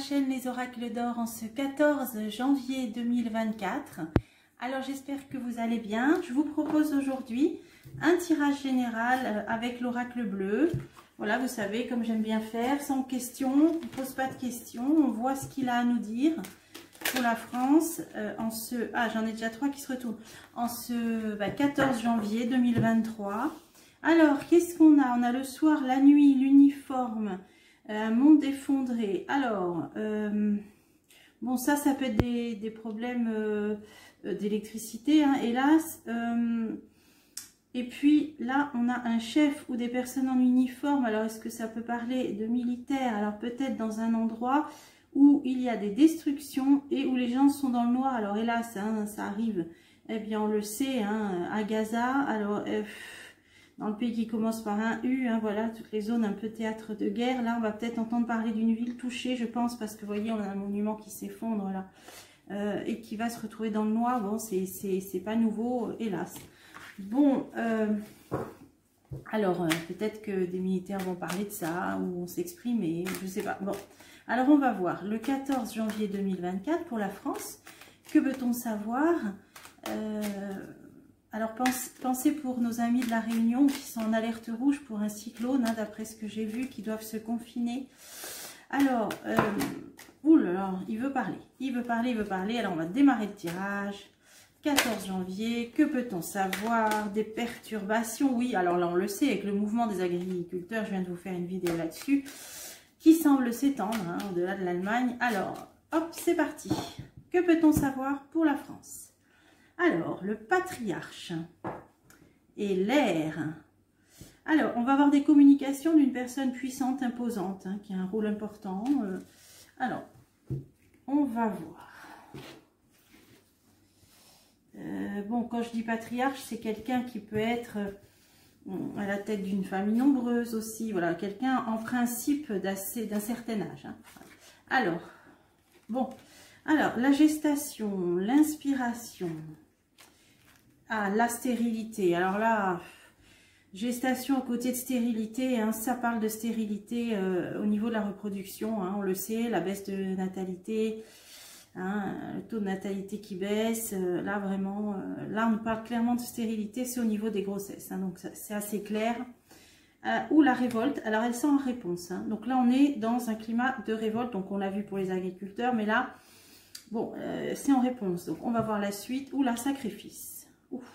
chaîne Les Oracles d'Or en ce 14 janvier 2024. Alors j'espère que vous allez bien. Je vous propose aujourd'hui un tirage général avec l'oracle bleu. Voilà, vous savez, comme j'aime bien faire, sans question, on ne pose pas de questions, on voit ce qu'il a à nous dire pour la France en ce... Ah, j'en ai déjà 3 qui se retournent. En ce 14 janvier 2023. Alors, qu'est-ce qu'on a? On a le soir, la nuit, l'uniforme, un monde effondré. Alors, bon, ça peut être des problèmes d'électricité, hein, hélas. Et puis, là, on a un chef ou des personnes en uniforme. Alors, est-ce que ça peut parler de militaires? Alors, peut-être dans un endroit où il y a des destructions et où les gens sont dans le noir. Alors, hélas, hein, ça arrive. Eh bien, on le sait, hein, à Gaza. Alors... dans le pays qui commence par un U, hein, voilà, toutes les zones un peu théâtre de guerre. Là, on va peut-être entendre parler d'une ville touchée, je pense, parce que vous voyez, on a un monument qui s'effondre là, et qui va se retrouver dans le noir. Bon, c'est pas nouveau, hélas. Bon, alors, peut-être que des militaires vont parler de ça, ou vont s'exprimer, je sais pas. Bon, alors on va voir, le 14 janvier 2024, pour la France, que peut-on savoir alors, pensez pour nos amis de la Réunion qui sont en alerte rouge pour un cyclone, hein, d'après ce que j'ai vu, qui doivent se confiner. Alors, oulala, il veut parler, il veut parler, il veut parler. Alors, on va démarrer le tirage. 14 janvier, que peut-on savoir? Des perturbations, oui. Alors là, on le sait, avec le mouvement des agriculteurs, je viens de vous faire une vidéo là-dessus, qui semble s'étendre, hein, au-delà de l'Allemagne. Alors, hop, c'est parti. Que peut-on savoir pour la France? Alors, le patriarche et l'air. Alors, on va avoir des communications d'une personne puissante, imposante, hein, qui a un rôle important. Alors, on va voir. Bon, quand je dis patriarche, c'est quelqu'un qui peut être à la tête d'une famille nombreuse aussi. Voilà, quelqu'un en principe d'un certain âge. Hein. Alors, bon. Alors, la gestation, l'inspiration, la stérilité. Alors là, gestation à côté de stérilité, hein, ça parle de stérilité au niveau de la reproduction, hein, on le sait, la baisse de natalité, hein, le taux de natalité qui baisse. Là, vraiment, là, on parle clairement de stérilité, c'est au niveau des grossesses, hein, donc c'est assez clair. Ou la révolte, alors elle sent en réponse. Hein, donc là, on est dans un climat de révolte, donc on l'a vu pour les agriculteurs, mais là, bon, c'est en réponse. Donc, on va voir la suite. Ou la sacrifice. Ouf.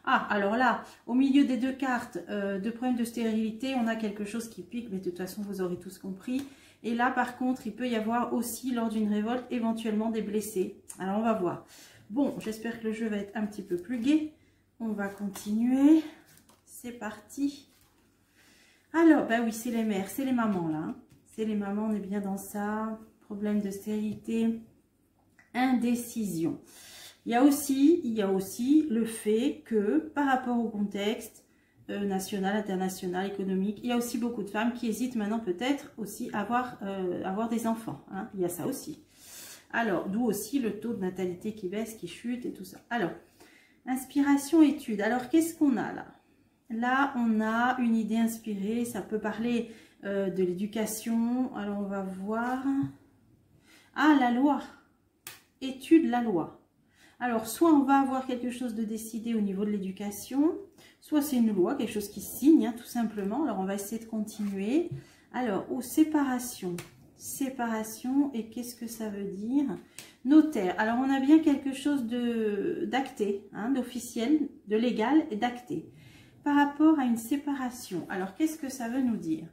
Ah, alors là, au milieu des deux cartes de problème de stérilité, on a quelque chose qui pique, mais de toute façon, vous aurez tous compris. Et là, par contre, il peut y avoir aussi, lors d'une révolte, éventuellement des blessés. Alors, on va voir. Bon, j'espère que le jeu va être un petit peu plus gai. On va continuer. C'est parti. Alors, bah oui, c'est les mères, c'est les mamans, là. Hein. C'est les mamans, on est bien dans ça. Problème de stérilité. Indécision. Il y a aussi le fait que par rapport au contexte national, international, économique, il y a aussi beaucoup de femmes qui hésitent maintenant peut-être aussi à avoir des enfants. Hein. Il y a ça aussi. Alors, d'où aussi le taux de natalité qui baisse, qui chute et tout ça. Alors, inspiration, étude. Alors, qu'est-ce qu'on a là? Là, on a une idée inspirée. Ça peut parler de l'éducation. Alors, on va voir. Ah, la loi. Étude la loi. Alors, soit on va avoir quelque chose de décidé au niveau de l'éducation, soit c'est une loi, quelque chose qui signe, hein, tout simplement. Alors, on va essayer de continuer. Alors, séparation. Séparation, et qu'est-ce que ça veut dire? Notaire. Alors, on a bien quelque chose d'acté, hein, d'officiel, de légal et d'acté. Par rapport à une séparation. Alors, qu'est-ce que ça veut nous dire?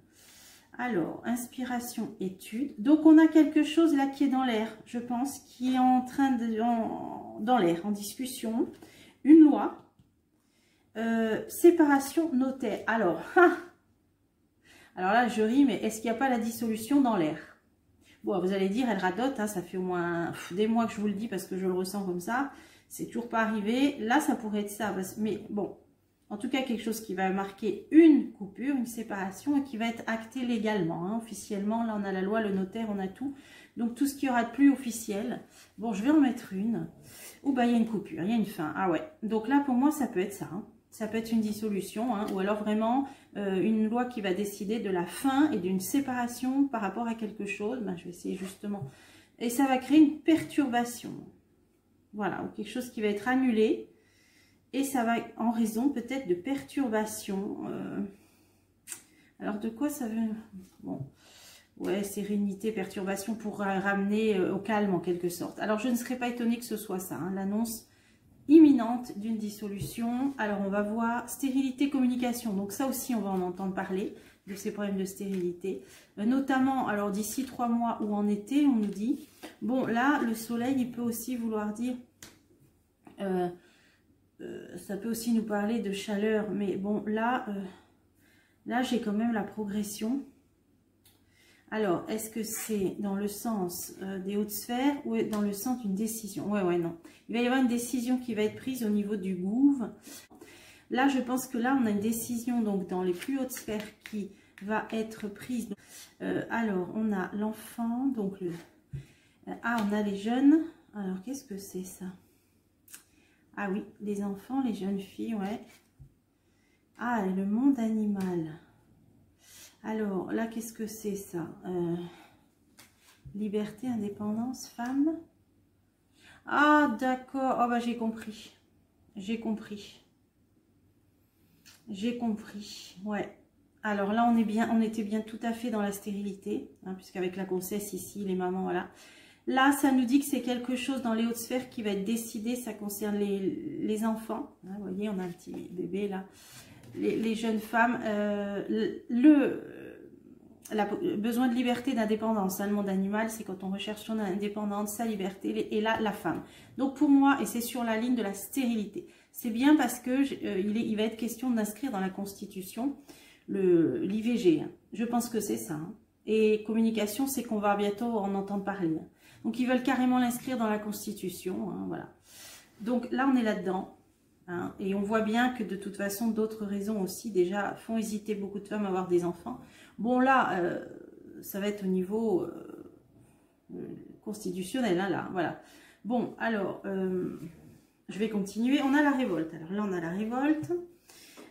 Alors, inspiration, étude. Donc, on a quelque chose là qui est dans l'air, je pense, qui est en train de... dans l'air, en discussion. Une loi. Séparation, notaire. Alors, alors là, je ris, mais est-ce qu'il n'y a pas la dissolution dans l'air? Bon, vous allez dire, elle radote, hein, ça fait au moins des mois que je vous le dis parce que je le ressens comme ça. C'est toujours pas arrivé. Là, ça pourrait être ça. Mais bon... En tout cas, quelque chose qui va marquer une coupure, une séparation et qui va être acté légalement, hein, officiellement. Là, on a la loi, le notaire, on a tout. Donc, tout ce qui aura de plus officiel. Bon, je vais en mettre une. Ou bah, il y a une coupure, il y a une fin. Ah ouais. Donc là, pour moi, ça peut être ça. Hein. Ça peut être une dissolution, hein, ou alors vraiment une loi qui va décider de la fin et d'une séparation par rapport à quelque chose. Ben, je vais essayer justement. Et ça va créer une perturbation. Voilà, ou quelque chose qui va être annulé. Et ça va en raison peut-être de perturbation. Alors de quoi ça veut... Bon, ouais, sérénité, perturbation pour ramener au calme en quelque sorte. Alors je ne serais pas étonnée que ce soit ça, hein, l'annonce imminente d'une dissolution. Alors on va voir stérilité, communication. Donc ça aussi on va en entendre parler de ces problèmes de stérilité. Notamment, alors d'ici 3 mois ou en été, on nous dit, bon là le soleil il peut aussi vouloir dire, ça peut aussi nous parler de chaleur, mais bon là, là j'ai quand même la progression. Alors, est-ce que c'est dans le sens des hautes sphères ou dans le sens d'une décision? Ouais, non. Il va y avoir une décision qui va être prise au niveau du gouffre. Là, je pense que là, on a une décision donc dans les plus hautes sphères qui va être prise. Alors, on a l'enfant, donc on a les jeunes. Alors, qu'est-ce que c'est ça? Ah oui, les enfants, les jeunes filles, ouais. Ah, le monde animal. Alors, là, qu'est-ce que c'est ça? Liberté, indépendance, femme. Ah, d'accord. Oh, bah, j'ai compris. J'ai compris. J'ai compris. Ouais. Alors là, on était bien tout à fait dans la stérilité, hein, puisqu'avec la grossesse ici, les mamans, voilà. Là, ça nous dit que c'est quelque chose dans les hautes sphères qui va être décidé. Ça concerne les enfants. Hein, vous voyez, on a un petit bébé là. Les jeunes femmes, besoin de liberté, d'indépendance, hein, le monde animal, c'est quand on recherche son indépendance, sa liberté, et là, la femme. Donc pour moi, et c'est sur la ligne de la stérilité, c'est bien parce que il va être question d'inscrire dans la Constitution l'IVG. Hein. Je pense que c'est ça. Hein. Et communication, c'est qu'on va bientôt en entendre parler. Hein. Donc ils veulent carrément l'inscrire dans la Constitution. Hein, voilà. Donc là, on est là-dedans. Hein, et on voit bien que de toute façon, d'autres raisons aussi déjà font hésiter beaucoup de femmes à avoir des enfants. Bon là, ça va être au niveau constitutionnel, hein, là, voilà. Bon, alors, je vais continuer. On a la révolte. Alors là, on a la révolte.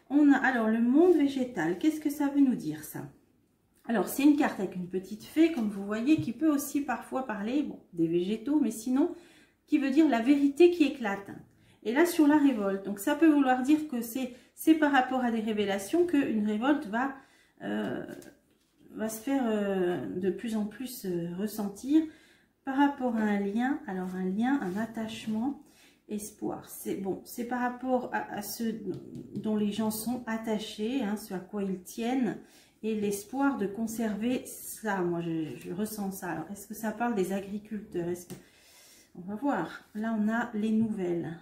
On a alors le monde végétal. Qu'est-ce que ça veut nous dire, ça? Alors, c'est une carte avec une petite fée, comme vous voyez, qui peut aussi parfois parler des végétaux, mais sinon, qui veut dire la vérité qui éclate. Et là, sur la révolte, donc ça peut vouloir dire que c'est par rapport à des révélations qu'une révolte va se faire de plus en plus ressentir par rapport à un lien. Alors, un lien, un attachement, espoir. C'est par rapport à ce dont les gens sont attachés, hein, ce à quoi ils tiennent, et l'espoir de conserver ça. Moi, je ressens ça. Alors, est-ce que ça parle des agriculteurs? On va voir. Là, on a les nouvelles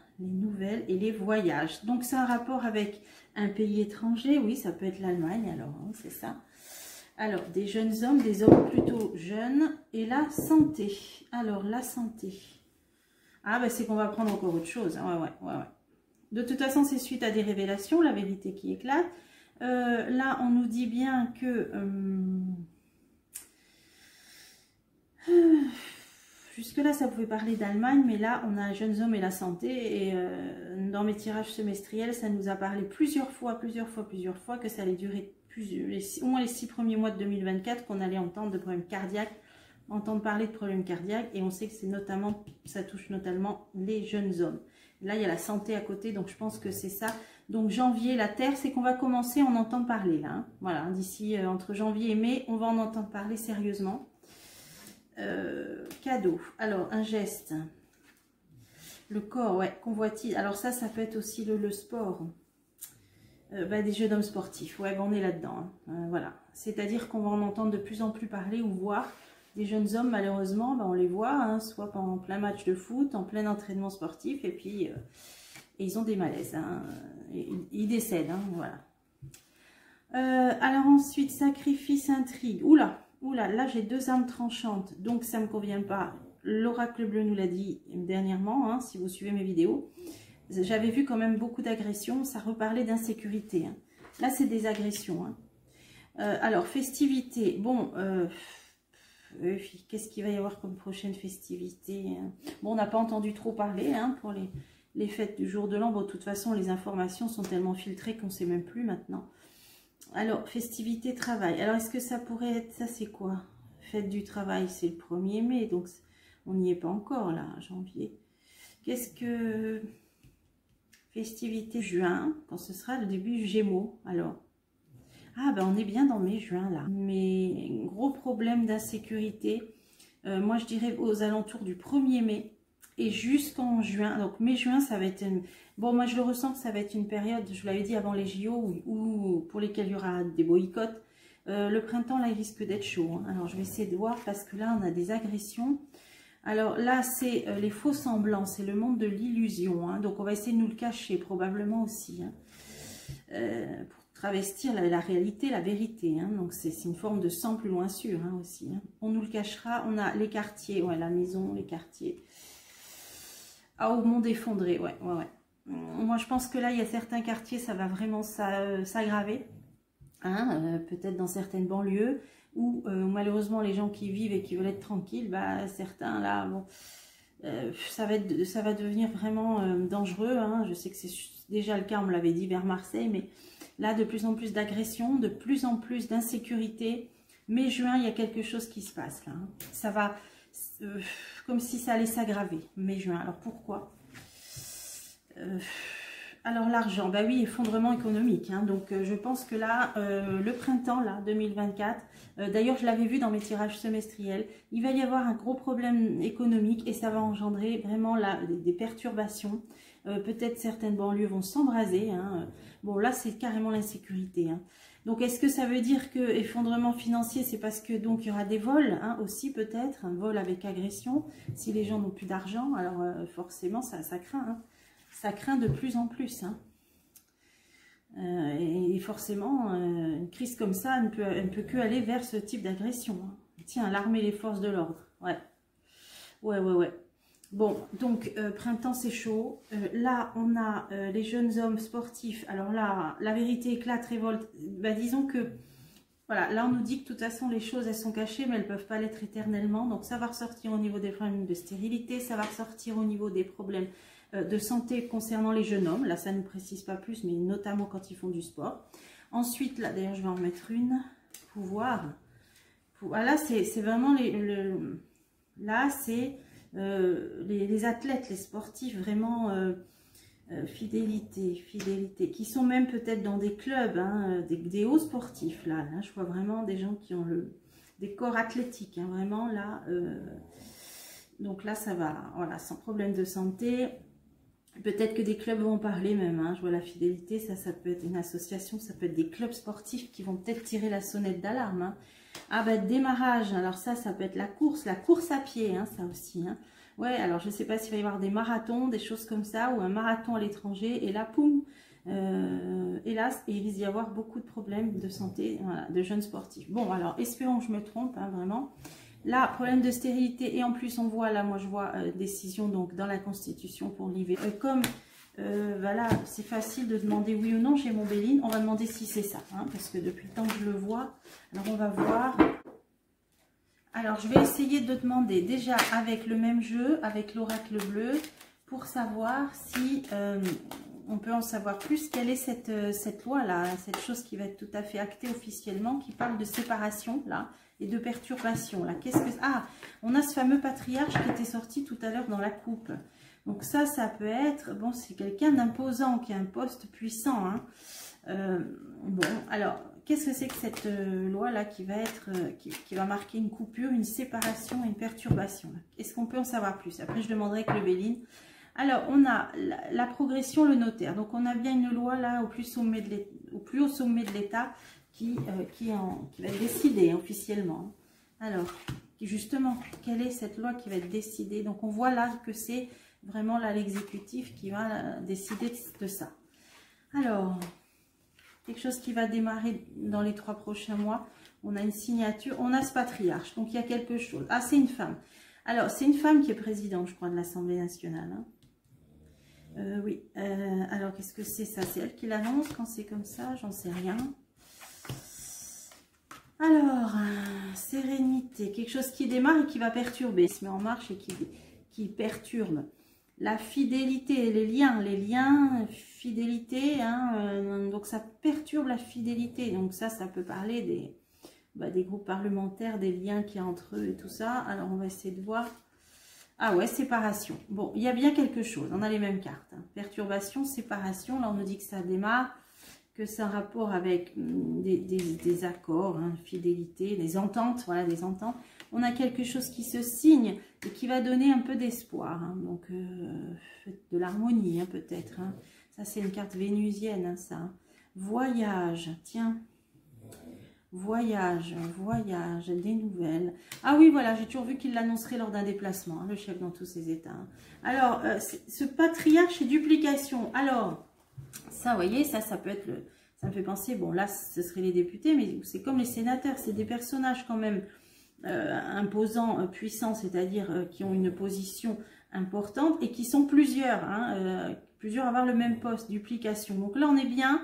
et les voyages. Donc, c'est un rapport avec un pays étranger. Oui, ça peut être l'Allemagne, alors, hein, c'est ça. Alors, des jeunes hommes, des hommes plutôt jeunes. Et la santé. Alors, la santé. Ah, ben, c'est qu'on va prendre encore autre chose. Ouais. De toute façon, c'est suite à des révélations, la vérité qui éclate. Là, on nous dit bien que... jusque-là, ça pouvait parler d'Allemagne, mais là, on a un jeunes hommes et la santé. Et dans mes tirages semestriels, ça nous a parlé plusieurs fois que ça allait durer au moins les 6 premiers mois de 2024, qu'on allait entendre de problèmes cardiaques, entendre parler de problèmes cardiaques. Et on sait que ça touche notamment les jeunes hommes. Là, il y a la santé à côté, donc je pense que c'est ça. Donc janvier, la Terre, c'est qu'on va commencer à en entendre parler là. Hein. Voilà, d'ici entre janvier et mai, on va en entendre parler sérieusement. Cadeau. Alors, un geste. Le corps, ouais, convoitise. Alors ça peut être aussi le sport. Des jeux d'hommes sportifs. Ouais, on est là-dedans. Hein. Voilà. C'est-à-dire qu'on va en entendre de plus en plus parler ou voir des jeunes hommes, malheureusement, on les voit, hein, soit en plein match de foot, en plein entraînement sportif, et puis ils ont des malaises. Hein, ils décèdent, hein, voilà. Alors ensuite, sacrifice, intrigue. Oula, là j'ai 2 armes tranchantes, donc ça ne me convient pas. L'oracle bleu nous l'a dit dernièrement, hein, si vous suivez mes vidéos. J'avais vu quand même beaucoup d'agressions, ça reparlait d'insécurité. Hein. Là, c'est des agressions. Hein. Alors, festivité. Bon, qu'est-ce qu'il va y avoir comme prochaine festivité? Bon, on n'a pas entendu trop parler hein, pour les fêtes du jour de l'an. Bon, de toute façon, les informations sont tellement filtrées qu'on ne sait même plus maintenant. Alors, festivité, travail. Alors, est-ce que ça pourrait être... Ça, c'est quoi? Fête du travail, c'est le 1er mai. Donc, on n'y est pas encore, là, janvier. Qu'est-ce que... Festivité juin, quand ce sera le début du Gémeaux. Alors, ah, ben, on est bien dans mai-juin, là. Mais, gros problème d'insécurité. Moi, je dirais aux alentours du 1er mai. Et jusqu'en juin, donc mai-juin, ça va être... Bon, moi, je le ressens que ça va être une période, je vous l'avais dit avant les JO, pour lesquels il y aura des boycotts. Le printemps, là, il risque d'être chaud. Hein. Alors, je vais essayer de voir, parce que là, on a des agressions. Alors, là, c'est les faux semblants, c'est le monde de l'illusion. Hein. Donc, on va essayer de nous le cacher, probablement aussi. Hein. Pour travestir la réalité, la vérité. Hein. Donc, c'est une forme de sang plus loin sûr, hein, aussi. Hein. On nous le cachera. On a les quartiers, ouais, la maison, les quartiers. Ah, au monde effondré, ouais. Moi, je pense que là, il y a certains quartiers, ça va vraiment s'aggraver. Hein, peut-être dans certaines banlieues, où malheureusement, les gens qui vivent et qui veulent être tranquilles, bah, certains, là, bon, ça va devenir vraiment dangereux. Hein. Je sais que c'est déjà le cas, on me l'avait dit, vers Marseille, mais là, de plus en plus d'agressions, de plus en plus d'insécurité. Mais juin, il y a quelque chose qui se passe, là. Hein. Ça va... comme si ça allait s'aggraver, mai-juin. Alors pourquoi? Alors l'argent, bah oui, effondrement économique. Hein, donc je pense que là, le printemps, là, 2024, d'ailleurs je l'avais vu dans mes tirages semestriels, il va y avoir un gros problème économique et ça va engendrer vraiment là, des perturbations. Peut-être certaines banlieues vont s'embraser. Hein. Bon là, c'est carrément l'insécurité. Hein. Donc, est-ce que ça veut dire que effondrement financier, c'est parce que donc il y aura des vols, hein, aussi peut-être, un vol avec agression, si les gens n'ont plus d'argent, alors forcément ça craint, hein. Ça craint de plus en plus. Hein. Et forcément, une crise comme ça, elle ne peut que aller vers ce type d'agression. Hein. Tiens, l'armée, les forces de l'ordre, ouais. Bon, donc, printemps, c'est chaud. Là, on a les jeunes hommes sportifs. Alors là, la vérité éclate, révolte. Bah, disons que, voilà, là, on nous dit que de toute façon, les choses, elles sont cachées, mais elles ne peuvent pas l'être éternellement. Donc, ça va ressortir au niveau des problèmes de stérilité, ça va ressortir au niveau des problèmes de santé concernant les jeunes hommes. Là, ça ne nous précise pas plus, mais notamment quand ils font du sport. Ensuite, là, d'ailleurs, je vais en mettre une. Pouvoir. Là, c'est vraiment là, c'est... les athlètes, les sportifs, vraiment fidélité, qui sont même peut-être dans des clubs, hein, des hauts sportifs, là, je vois vraiment des gens qui ont des corps athlétiques, hein, vraiment, là, donc là, ça va, voilà, sans problème de santé, peut-être que des clubs vont parler même, hein, je vois la fidélité, ça peut être une association, ça peut être des clubs sportifs qui vont peut-être tirer la sonnette d'alarme, hein. Ah ben démarrage, alors ça peut être la course à pied, hein, ça aussi. Hein. Ouais, alors je ne sais pas s'il va y avoir des marathons, des choses comme ça, ou un marathon à l'étranger, et là, poum, hélas, il risque d'y avoir beaucoup de problèmes de santé, voilà, de jeunes sportifs. Bon, alors espérons que je me trompe, hein, vraiment. Là, problème de stérilité, et en plus on voit, là, moi je vois décision donc dans la Constitution pour l'IVG. Comme... voilà, c'est facile de demander oui ou non chez mon Béline. On va demander si c'est ça, hein, parce que depuis le temps que je le vois. Alors, on va voir. Alors, je vais essayer de demander déjà avec le même jeu, avec l'oracle bleu, pour savoir si on peut en savoir plus. Quelle est cette loi-là, cette chose qui va être tout à fait actée officiellement, qui parle de séparation, là, et de perturbation, là. Qu'est-ce que... Ah, on a ce fameux patriarche qui était sorti tout à l'heure dans la coupe. Donc ça peut être, bon, c'est quelqu'un d'imposant, qui a un poste puissant. Hein. Bon, alors, qu'est-ce que c'est que cette loi-là qui va être, qui va marquer une coupure, une séparation, une perturbation? Est-ce qu'on peut en savoir plus? Après, je demanderai avec le Béline. Alors, on a la progression, le notaire. Donc, on a bien une loi là au plus haut sommet de l'État qui va être décidée officiellement. Alors, justement, quelle est cette loi qui va être décidée? Donc, on voit là que c'est vraiment là l'exécutif qui va décider de ça. Alors, quelque chose qui va démarrer dans les 3 prochains mois. On a une signature, on a ce patriarche. Donc, il y a quelque chose. Ah, c'est une femme. Alors, c'est une femme qui est présidente, je crois, de l'Assemblée nationale. Hein. Oui. Alors, qu'est-ce que c'est ça? C'est elle qui l'annonce quand c'est comme ça? J'en sais rien. Alors, sérénité. Quelque chose qui démarre et qui va perturber. Qui se met en marche et qui perturbe. la fidélité, les liens, fidélité, hein, donc ça perturbe la fidélité. Donc ça peut parler des groupes parlementaires, des liens qu'il y a entre eux et tout ça. Alors on va essayer de voir. Ah ouais, séparation. Bon, il y a bien quelque chose, on a les mêmes cartes. Hein. Perturbation, séparation, là on nous dit que ça démarre, que c'est un rapport avec des accords, hein, fidélité, des ententes, voilà, des ententes. On a quelque chose qui se signe et qui va donner un peu d'espoir. Hein. Donc, de l'harmonie, hein, peut-être. Hein. Ça, c'est une carte vénusienne, hein, ça. Voyage, tiens. Voyage, des nouvelles. Ah oui, voilà, j'ai toujours vu qu'il l'annoncerait lors d'un déplacement, hein, le chef dans tous ses états. Hein. Alors, ce patriarche et duplication. Alors, ça, vous voyez, ça peut être le... Ça me fait penser, bon, là, ce seraient les députés, mais c'est comme les sénateurs, c'est des personnages quand même imposants, puissants, c'est-à-dire qui ont une position importante et qui sont plusieurs, hein, plusieurs à avoir le même poste, duplication. Donc là, on est bien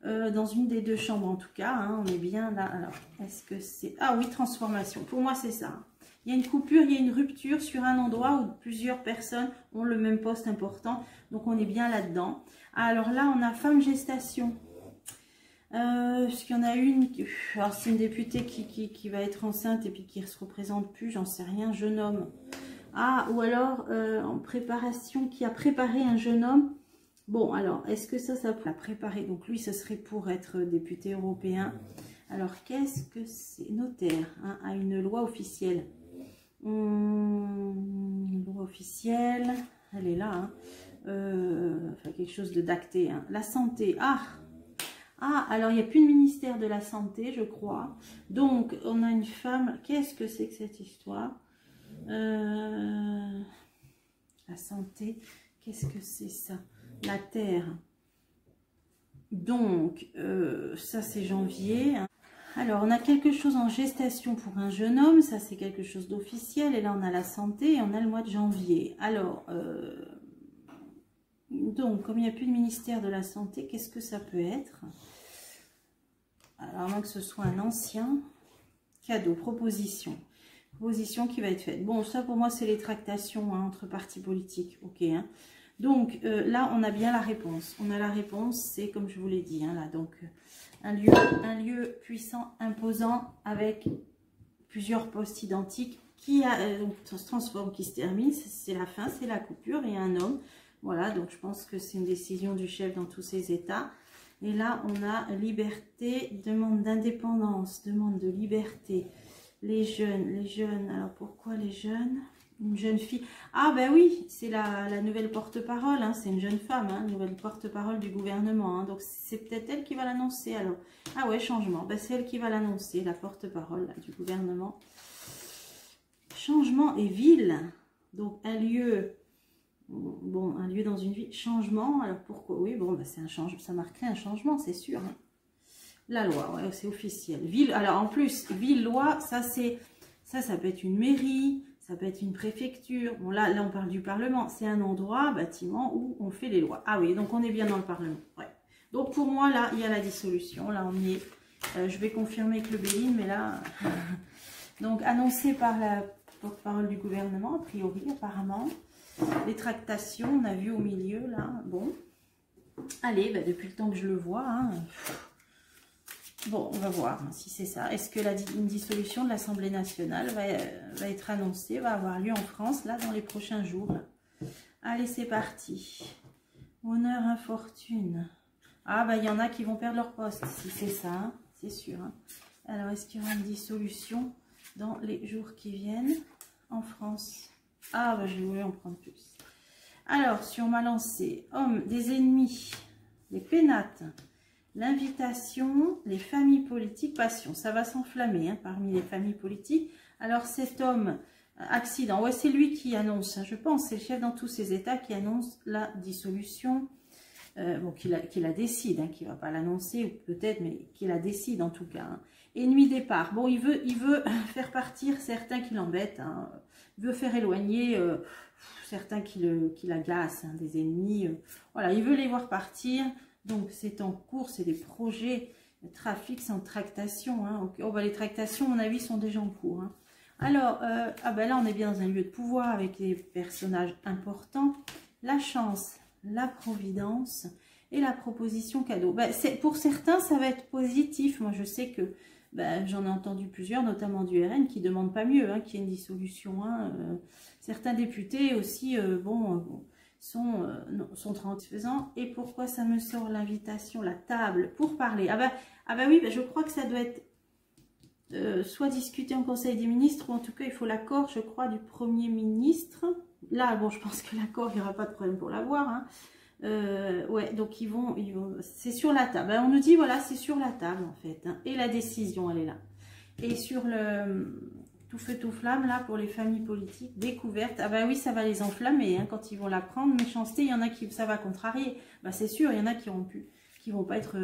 dans une des deux chambres en tout cas, hein, on est bien là. Alors, est-ce que c'est... Ah oui, transformation, pour moi c'est ça. Il y a une coupure, il y a une rupture sur un endroit où plusieurs personnes ont le même poste important, donc on est bien là-dedans. Alors là, on a femme gestation. Puisqu'il y en a une, alors c'est une députée qui va être enceinte et puis qui ne se représente plus, j'en sais rien, jeune homme. Ah, ou alors en préparation, qui a préparé un jeune homme. Bon, alors, est-ce que ça peut la préparer? Donc lui, ce serait pour être député européen. Alors, qu'est-ce que c'est? Notaire, hein, à une loi officielle. Une loi officielle, elle est là, hein. Enfin, quelque chose de d'acté. Hein. La santé, ah, alors il n'y a plus de ministère de la Santé, je crois. Donc, on a une femme. Qu'est-ce que c'est que cette histoire? La santé, qu'est-ce que c'est ça? La terre. Donc, ça c'est janvier. Alors, on a quelque chose en gestation pour un jeune homme. Ça, c'est quelque chose d'officiel. Et là, on a la santé et on a le mois de janvier. Alors, donc, comme il n'y a plus de ministère de la Santé, qu'est-ce que ça peut être? Alors, à moins que ce soit un ancien cadeau, proposition. Proposition qui va être faite. Bon, ça pour moi, c'est les tractations, hein, entre partis politiques. Ok. Hein. Donc, là, on a bien la réponse. On a la réponse, c'est comme je vous l'ai dit. Hein, là, donc, un lieu puissant, imposant, avec plusieurs postes identiques, qui donc, se transforme, qui se termine. C'est la fin, c'est la coupure, et un homme. Voilà, donc je pense que c'est une décision du chef dans tous ses états. Et là, on a liberté, demande d'indépendance, demande de liberté. Les jeunes, alors pourquoi les jeunes? Une jeune fille. Ah ben oui, c'est la nouvelle porte-parole, hein, c'est une jeune femme, hein, nouvelle porte-parole du gouvernement. Hein, donc c'est peut-être elle qui va l'annoncer alors. Ah ouais, changement, ben, c'est elle qui va l'annoncer, la porte-parole du gouvernement. Changement et ville, donc un lieu... Bon, un lieu dans une vie, changement, alors pourquoi? Oui, bon, bah c'est un changement, ça marquerait un changement, c'est sûr. Hein. La loi, ouais, c'est officiel. Ville, alors en plus, ville, loi, ça peut être une mairie, ça peut être une préfecture. Bon, là on parle du Parlement, c'est un endroit, bâtiment où on fait les lois. Ah oui, donc on est bien dans le Parlement. Ouais. Donc pour moi, là, il y a la dissolution, là on y est. Je vais confirmer avec le Béline, mais là... donc annoncé par la porte-parole du gouvernement, a priori, apparemment. Les tractations, on a vu au milieu, là, bon. Allez, bah, depuis le temps que je le vois, hein. Bon, on va voir hein, si c'est ça. Est-ce que une dissolution de l'Assemblée nationale va être annoncée, va avoir lieu en France, là, dans les prochains jours là. Allez, c'est parti. Honneur, infortune. Ah, bah, il y en a qui vont perdre leur poste, si c'est ça, hein, c'est sûr. Hein. Alors, est-ce qu'il y aura une dissolution dans les jours qui viennent en France? Ah, bah, je voulais en prendre plus. Alors, sur ma lancée, homme, des ennemis, les pénates, l'invitation, les familles politiques, passion. Ça va s'enflammer hein, parmi les familles politiques. Alors, cet homme, accident, ouais, c'est lui qui annonce, hein, je pense, c'est le chef dans tous ses états qui annonce la dissolution. Bon, qui la décide, hein, qui ne va pas l'annoncer, ou peut-être, mais qui la décide en tout cas. Hein. Ennemi départ. Bon, il veut faire partir certains qui l'embêtent. Hein. Il veut faire éloigner certains qui l'agacent, hein, des ennemis. Voilà, il veut les voir partir. Donc, c'est en cours, c'est des projets. Le trafic, c'est en tractation. Hein. Oh, bah, les tractations, à mon avis, sont déjà en cours. Hein. Alors, ah ben là, on est bien dans un lieu de pouvoir avec des personnages importants. la chance, la providence et la proposition cadeau. Ben, pour certains, ça va être positif. Moi, je sais que ben, j'en ai entendu plusieurs, notamment du RN, qui ne demandent pas mieux, hein, qu'il y ait une dissolution. Hein, certains députés aussi, sont satisfaisants. Et pourquoi ça me sort l'invitation, la table pour parler? Ah bah oui, bah je crois que ça doit être soit discuté en Conseil des ministres, ou en tout cas il faut l'accord, je crois, du Premier ministre. Là, bon, je pense que l'accord, il n'y aura pas de problème pour l'avoir. Hein. Ouais, donc ils vont c'est sur la table. Ben, on nous dit, voilà, c'est sur la table en fait. Hein, et la décision, elle est là. Et sur le tout feu tout flamme, là, pour les familles politiques, découverte, ah bah oui, ça va les enflammer, hein, quand ils vont la prendre. Méchanceté, il y en a qui, ça va contrarier. Bah c'est sûr, il y en a qui vont pas être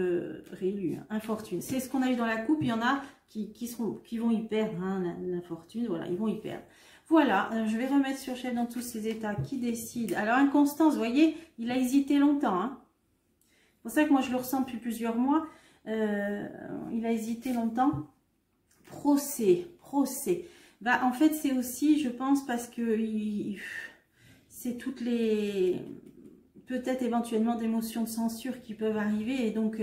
réélus. Hein. Infortune, c'est ce qu'on a eu dans la coupe. Il y en a qui vont y perdre, hein, l'infortune, voilà, ils vont y perdre. Voilà, je vais remettre sur chef dans tous ces états qui décide. Alors, inconstance, vous voyez, il a hésité longtemps. Hein. C'est pour ça que moi, je le ressens depuis plusieurs mois. Il a hésité longtemps. Procès. Bah, en fait, c'est aussi, je pense, parce que c'est toutes les... peut-être éventuellement des motions de censure qui peuvent arriver. Et donc,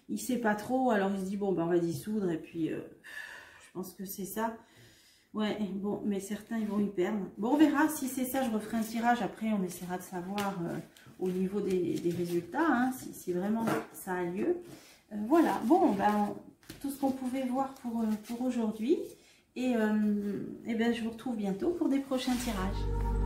il ne sait pas trop. Alors, il se dit, bon, ben, on va dissoudre. Et puis, je pense que c'est ça. Ouais, bon, mais certains, ils vont y perdre. Bon, on verra. Si c'est ça, je referai un tirage. Après, on essaiera de savoir au niveau des résultats, hein, si vraiment ça a lieu. Voilà. Bon, ben, tout ce qu'on pouvait voir pour aujourd'hui. Et ben, je vous retrouve bientôt pour des prochains tirages.